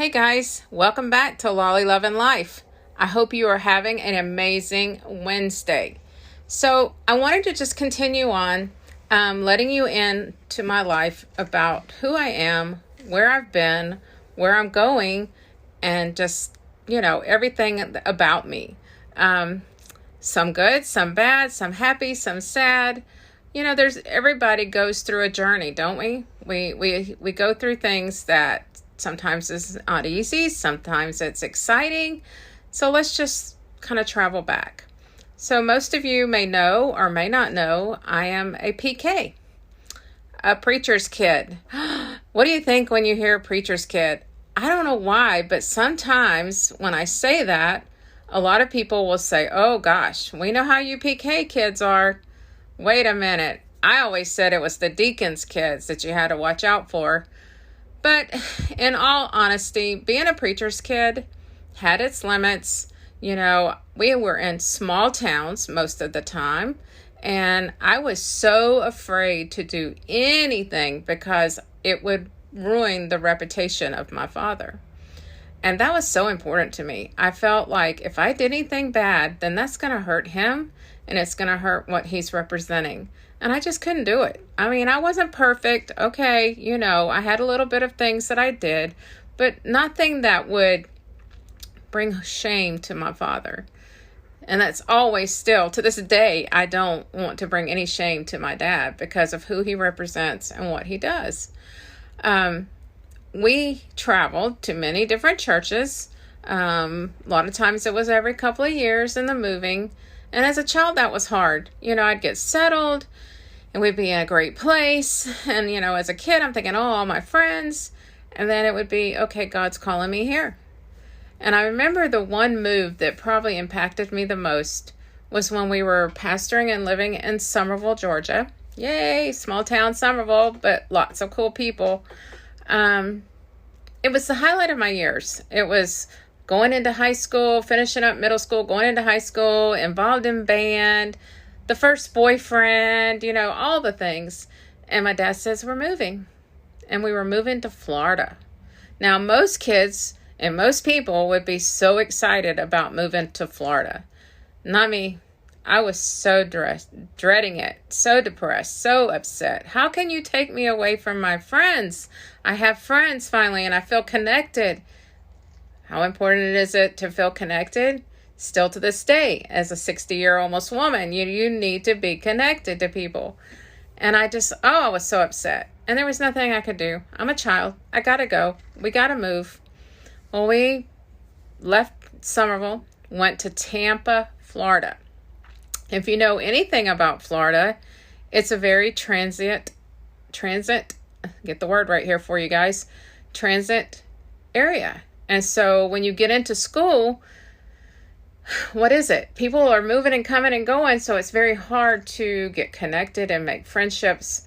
Hey guys, welcome back to Lolly Love and Life. I hope you are having an amazing Wednesday. So I wanted to just continue on letting you in to my life about who I am, where I've been, where I'm going, and just, everything about me. Some good, some bad, some happy, some sad. Everybody goes through a journey, don't we? We go through things that sometimes it's not easy, sometimes it's exciting. So let's just kind of travel back. So most of you may know or may not know, I am a PK, a preacher's kid. What do you think when you hear preacher's kid? I don't know why, but sometimes when I say that, a lot of people will say, oh gosh, we know how you PK kids are. Wait a minute. I always said it was the deacon's kids that you had to watch out for. But in all honesty, being a preacher's kid had its limits. We were in small towns most of the time, and I was so afraid to do anything because it would ruin the reputation of my father. And that was so important to me. I felt like if I did anything bad, then that's going to hurt him, and it's going to hurt what he's representing. And I just couldn't do it. I mean, I wasn't perfect. Okay, I had a little bit of things that I did, but nothing that would bring shame to my father. And that's always still, to this day, I don't want to bring any shame to my dad because of who he represents and what he does. We traveled to many different churches. A lot of times it was every couple of years in the moving. And as a child, that was hard. I'd get settled and we'd be in a great place. And, as a kid, I'm thinking, oh, all my friends. And then it would be, okay, God's calling me here. And I remember the one move that probably impacted me the most was when we were pastoring and living in Summerville, Georgia. Yay, small town Summerville, but lots of cool people. It was the highlight of my years. It was going into high school, finishing up middle school, going into high school, involved in band, the first boyfriend, all the things. And my dad says, we're moving. And we were moving to Florida. Now, most kids and most people would be so excited about moving to Florida. Not me. I was so dreading it, so depressed, so upset. How can you take me away from my friends? I have friends finally, and I feel connected. How important is it to feel connected? Still to this day, as a 60-year almost woman, you need to be connected to people. And I was so upset. And there was nothing I could do. I'm a child. I got to go. We got to move. Well, we left Summerville, went to Tampa, Florida. If you know anything about Florida, it's a very transit, get the word right here for you guys, transit area. And so when you get into school, what is it? People are moving and coming and going, so it's very hard to get connected and make friendships.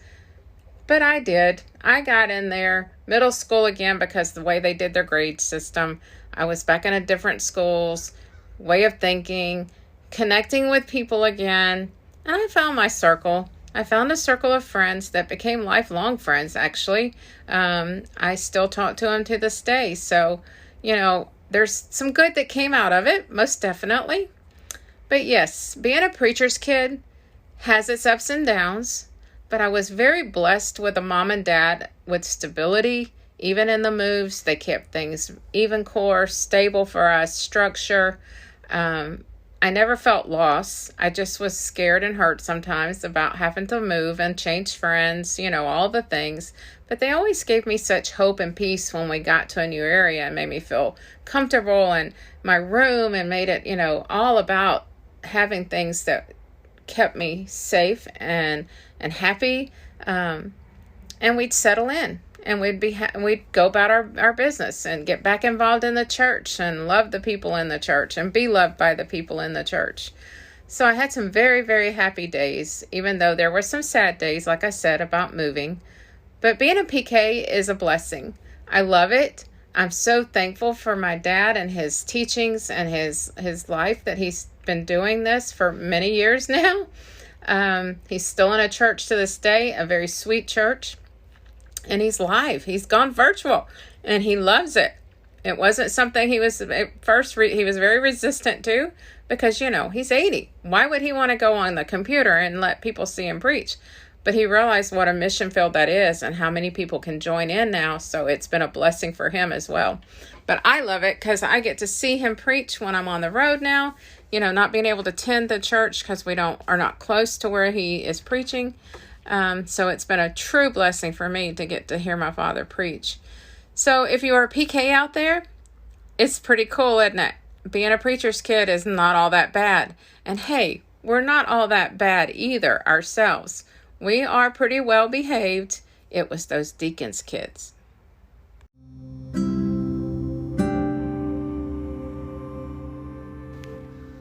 But I did. I got in there, middle school again, because the way they did their grade system, I was back in a different school's way of thinking, connecting with people again, and I found my circle. I found a circle of friends that became lifelong friends, actually. I still talk to them to this day. So, there's some good that came out of it, most definitely. But yes, being a preacher's kid has its ups and downs, but I was very blessed with a mom and dad with stability, even in the moves. They kept things even course, stable for us, structure. I never felt lost. I just was scared and hurt sometimes about having to move and change friends, all the things. But they always gave me such hope and peace when we got to a new area and made me feel comfortable in my room and made it, all about having things that kept me safe and happy. And we'd settle in. And we'd go about our business and get back involved in the church and love the people in the church and be loved by the people in the church. So I had some very, very happy days, even though there were some sad days, like I said, about moving. But being a PK is a blessing. I love it. I'm so thankful for my dad and his teachings and his life that he's been doing this for many years now. He's still in a church to this day, a very sweet church. And he's live. He's gone virtual. And he loves it. It wasn't something he was at first, he was very resistant to, because, he's 80. Why would he want to go on the computer and let people see him preach? But he realized what a mission field that is and how many people can join in now. So it's been a blessing for him as well. But I love it because I get to see him preach when I'm on the road now, not being able to attend the church because we are not close to where he is preaching. So it's been a true blessing for me to get to hear my father preach. So if you are a PK out there, it's pretty cool, isn't it? Being a preacher's kid is not all that bad. And hey, we're not all that bad either ourselves. We are pretty well behaved. It was those deacons' kids.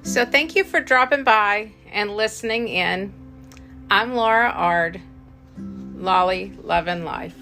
So thank you for dropping by and listening in. I'm Laura Ard, Lolly Lovin' Life.